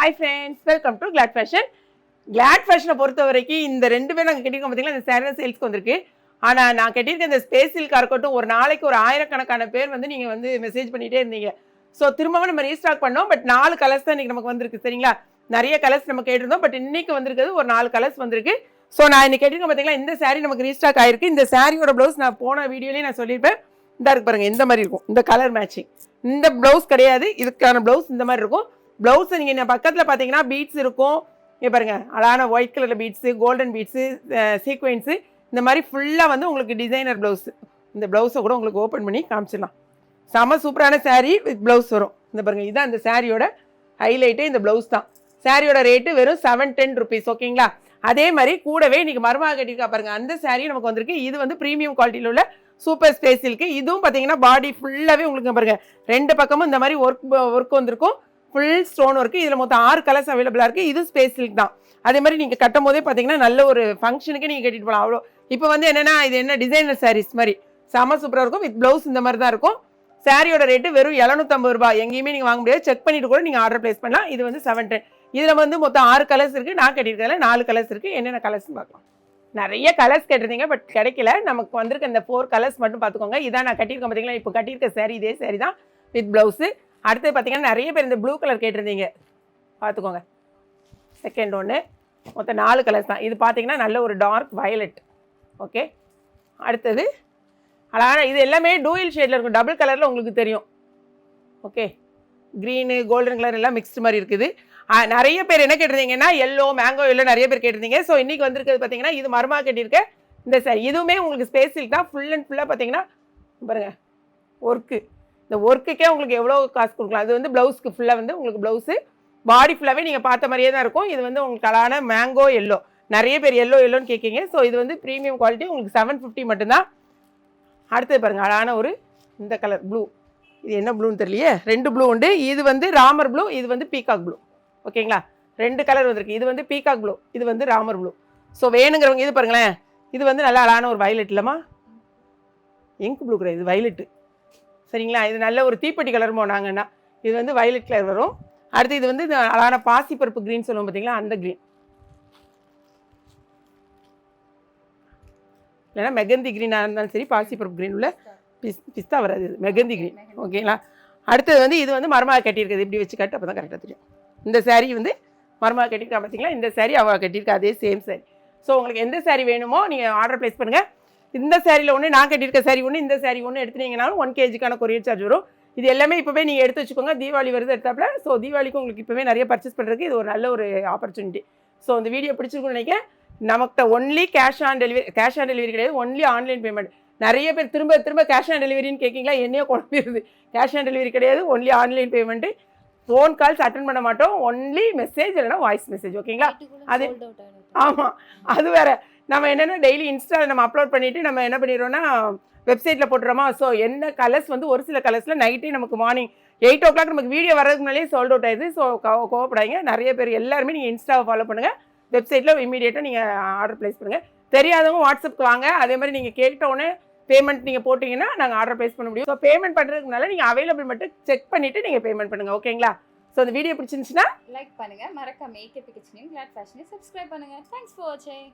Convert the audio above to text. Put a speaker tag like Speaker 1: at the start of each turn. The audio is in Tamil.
Speaker 1: Hi friends, welcome to Glad Fashion. Glad Fashion பொறுத்த வரைக்கும் இந்த ரெண்டு பேரும் நாங்கள் கட்டியிருக்கோம் பார்த்தீங்களா, இந்த சேரீ சேல்ஸ்க்கு வந்திருக்கு. ஆனால் நான் கட்டியிருக்க இந்த ஸ்பேஸ் சில்காக இருக்கட்டும், ஒரு நாளைக்கு ஒரு ஆயிரக்கணக்கான பேர் வந்து நீங்கள் வந்து மெசேஜ் பண்ணிகிட்டே இருந்தீங்க. ஸோ திரும்பவும் நம்ம ரீஸ்டாக் பண்ணோம். பட் 4 கலர்ஸ் தான் இன்றைக்கி நமக்கு வந்திருக்கு. சரிங்களா, நிறைய கலர்ஸ் நம்ம கேட்டிருந்தோம். பட் இன்றைக்கி வந்திருக்கிறது ஒரு 4 கலர்ஸ் வந்திருக்கு. ஸோ நான் இன்றைக்கி கட்டியிருக்கேன் பார்த்தீங்களா, இந்த சாரீ நமக்கு ரீஸ்டாக் ஆகிருக்கு. இந்த சாரியோட ப்ளவுஸ் நான் போன வீடியோலேயே நான் சொல்லியிருப்பேன். இந்த இருக்கு பாருங்கள், இந்த மாதிரி இருக்கும். இந்த கலர் மேட்சிங். இந்த ப்ளவுஸ் கிடையாது, இதுக்கான ப்ளவுஸ் இந்த மாதிரி இருக்கும். ப்ளவுஸை நீங்கள் பக்கத்தில் பார்த்தீங்கன்னா பீட்ஸ் இருக்கும். இங்கே பாருங்கள், அழகான ஒயிட் கலரில் பீட்ஸு, கோல்டன் பீட்ஸு, சீக்வென்ஸு, இந்த மாதிரி ஃபுல்லாக வந்து உங்களுக்கு டிசைனர் ப்ளவுஸு. இந்த ப்ளவுஸை கூட உங்களுக்கு ஓப்பன் பண்ணி காமிச்சிடலாம். செம சூப்பரான சாரீ வித் ப்ளவுஸ் வரும். இந்த பாருங்கள், இதுதான் இந்த சாரியோட ஹைலைட்டே, இந்த ப்ளவுஸ் தான். சாரியோட ரேட்டு வெறும் 710 rupees. ஓகேங்களா, அதே மாதிரி கூடவே இன்றைக்கி மருமக கட்டியிருக்கா பாருங்கள், அந்த சாரீ நமக்கு வந்திருக்கு. இது வந்து ப்ரீமியம் குவாலிட்டியில் உள்ள சூப்பர் ஸ்பேஸ் சில்க்கு. இதுவும் பார்த்தீங்கன்னா பாடி ஃபுல்லாகவே உங்களுக்கு பாருங்கள், ரெண்டு பக்கமும் இந்த மாதிரி ஒர்க் வந்திருக்கும். Full stone work. இதில் மொத்தம் 6 கலர்ஸ் அவைலபிளாக இருக்குது. இது ஸ்பேஸ் சில்க் தான். அதே மாதிரி நீங்கள் கட்டும் போதே பார்த்தீங்கன்னா நல்ல ஒரு ஃபங்க்ஷனுக்கு நீங்கள் கட்டிட்டு போகலாம். அவ்வளோ இப்போ வந்து என்னென்னா, இது என்ன டிசைனர் சாரீஸ் மாதிரி செம சூப்பராக இருக்கும். வித் ப்ளவுஸ் இந்த மாதிரி தான் இருக்கும். சாரியோட ரேட்டு வெறும் 750 ரூபாய். எங்கேயுமே நீங்கள் வாங்க முடியாது. செக் பண்ணிட்டு கூட நீங்கள் ஆர்டர் ப்ளேஸ் பண்ணலாம். இது வந்து 710. இதில் வந்து மொத்தம் 6 கலர்ஸ் இருக்குது. நான் கட்டியிருக்கிறதுல 4 கலர்ஸ் இருக்குது. என்னென்ன கலர்ஸ்னு பார்க்கலாம். நிறைய கலர்ஸ் கேட்டிருந்தீங்க, பட் கிடைக்கல. நமக்கு வந்திருக்க இந்த 4 கலர்ஸ் மட்டும் பார்த்துக்கோங்க. இதான் நான் கட்டியிருக்கேன் பார்த்தீங்களா, இப்போ கட்டியிருக்க சாரீ இதே சாரீ தான் வித் ப்ளவுஸு. அடுத்து பார்த்தீங்கன்னா நிறைய பேர் இந்த ப்ளூ கலர் கேட்டிருந்தீங்க, பார்த்துக்கோங்க. செகண்ட் ஒன்று. மொத்தம் 4 கலர்ஸ் தான். இது பார்த்தீங்கன்னா நல்ல ஒரு டார்க் வயலட். ஓகே, அடுத்தது அழகான இது எல்லாமே டூயல் ஷேடில் இருக்கும். டபுள் கலரில் உங்களுக்கு தெரியும். ஓகே, க்ரீனு கோல்டன் கலர் எல்லாம் மிக்ஸ்டு மாதிரி இருக்குது. நிறைய பேர் என்ன கேட்டிருந்தீங்கன்னா, எல்லோ மேங்கோ எல்லோ நிறைய பேர் கேட்டிருந்தீங்க. ஸோ இன்றைக்கி வந்திருக்கிறது பார்த்தீங்கன்னா, இது மருமக கட்டியிருக்க இந்த சாரி. இதுவுமே உங்களுக்கு ஸ்பேஸ் சில்க் தான். ஃபுல் அண்ட் ஃபுல்லாக பார்த்தீங்கன்னா பாருங்கள் ஒர்க்கு. இந்த ஒர்க்குக்கே உங்களுக்கு எவ்வளோ காசு கொடுக்கலாம். அது வந்து ப்ளவுஸ்க்கு ஃபுல்லாக வந்து உங்களுக்கு ப்ளவுஸு பாடி ஃபுல்லாகவே நீங்கள் பார்த்த மாதிரியே தான் இருக்கும். இது வந்து உங்களுக்கு அழகான மேங்கோ எல்லோ. நிறைய பேர் எல்லோன்னு கேட்குறீங்க. ஸோ இது வந்து ப்ரீமியம் குவாலிட்டி. உங்களுக்கு 750 மட்டும்தான். அடுத்தது பாருங்கள், அழகான ஒரு இந்த கலர் ப்ளூ. இது என்ன ப்ளூன்னு தெரியலையே, 2 ப்ளூ உண்டு. இது வந்து ராமர் ப்ளூ, இது வந்து பீகாக் ப்ளூ. ஓகேங்களா, 2 கலர் வந்திருக்கு. இது வந்து பீகாக் ப்ளூ, இது வந்து ராமர் ப்ளூ. ஸோ வேணுங்கிறவங்க இது பாருங்களேன். இது வந்து நல்லா அழகான ஒரு வயலட் இல்லைம்மா, இங்க் ப்ளூ கிடையாது, இது வயலட்டு. சரிங்களா, இது நல்ல ஒரு தீப்பெட்டி கலர் போனாங்கன்னா இது வந்து வயலட் கலர் வரும். அடுத்து இது வந்து அழகான பாசிப்பருப்பு க்ரீன் சொல்லுவோம் பார்த்தீங்களா, அந்த க்ரீன். இல்லைன்னா மெகந்தி க்ரீனாக இருந்தாலும் சரி, பாசிப்பருப்பு க்ரீன் உள்ள பிஸ்தா வராது, இது மெகந்தி க்ரீன். ஓகேங்களா, அடுத்தது வந்து இது வந்து மருமக கட்டியிருக்குது. இப்படி வச்சு கட்டு, அப்போ தான் கரெக்டாக தெரியும். இந்த சாரீ வந்து மருமக கட்டியிருக்கா பார்த்தீங்களா, இந்த சாரீ அவள் கட்டியிருக்கா, அதே சேம் சாரீ. ஸோ உங்களுக்கு எந்த சாரீ வேணுமோ நீங்கள் ஆர்டர் ப்ளேஸ் பண்ணுங்கள். இந்த சாரியில் ஒன்று, நான் கட்டியிருக்க சாரீ ஒன்று, இந்த சாரீ ஒன்று எடுத்துனீங்கனாலும் 1 kgக்கான கொரியர் சார்ஜ் வரும். இது எல்லாமே இப்போவே நீங்கள் எடுத்து வச்சுக்கோங்க. தீபாவளி வருது எடுத்தாப்புல. ஸோ தீபாவளிக்கு உங்களுக்கு இப்போவே நிறைய பர்ச்சேஸ் பண்ணுறதுக்கு இது ஒரு நல்ல ஒரு ஆப்பர்ச்சுனிட்டி. ஸோ இந்த வீடியோ பிடிச்சிருக்குன்னு நினைக்கிறேன். நமக்கு ஒன்லி கேஷ் ஆன் டெலிவரி கிடையாது, ஒன்லி ஆன்லைன் பேமெண்ட். நிறைய பேர் திரும்ப கேஷ் ஆன் டெலிவரின்னு கேட்கிங்களா, என்னையோ குழம்பிடுது. கேஷ் ஆன் டெலிவரி கிடையாது, only online payment. Phone calls attend பண்ண மாட்டோம், ஒன்லி மெசேஜ் இல்லைனா வாய்ஸ் மெசேஜ். ஓகேங்களா, அது ஆமாம், அது வேறு. நம்ம என்னென்னா டெய்லி இன்ஸ்டாவில் நம்ம அப்லோட் பண்ணிவிட்டு நம்ம என்ன பண்ணிடுறோன்னா வெப்சைட்டில் போட்டுறோமா. ஸோ என்ன கலர்ஸ் வந்து ஒரு சில கலர்ஸில் நைட்டே நமக்கு மார்னிங் 8 o'clock நமக்கு வீடியோ வர்றதுக்கு முன்னாலே சோல்ட் அவுட் ஆயிடுது. ஸோ கோவப்படாதீங்க. நிறைய பேர் எல்லாருமே நீங்கள் இன்ஸ்டாவை ஃபாலோ பண்ணுங்கள். வெப்சைட்டில் இமீடியட்டாக நீங்கள் ஆர்டர் ப்ளேஸ் பண்ணுங்கள். தெரியாதவங்க வாட்ஸ்அப்புக்கு வாங்க. அதே மாதிரி நீங்கள் கேட்டோன்னே பேமெண்ட் நீங்கள் போட்டிங்கன்னா நாங்கள் ஆர்டர் ப்ளேஸ் பண்ண முடியும். ஸோ பேமெண்ட் பண்ணுறதுக்கு முன்னால் நீங்கள் அவைலபிள் மட்டும் செக் பண்ணிவிட்டு நீங்கள் பேமெண்ட் பண்ணுங்கள். ஓகேங்களா, ஸோ இந்த வீடியோ பிடிச்சிருந்துச்சுன்னா
Speaker 2: லைக் பண்ணுங்கள். மறக்காம ஏகேபி கிச்சனையும் கிளாட் ஃபேஷனையும் சப்ஸ்கிரைப் பண்ணுங்கள். தேங்க்ஸ் ஃபார் வாட்சிங்.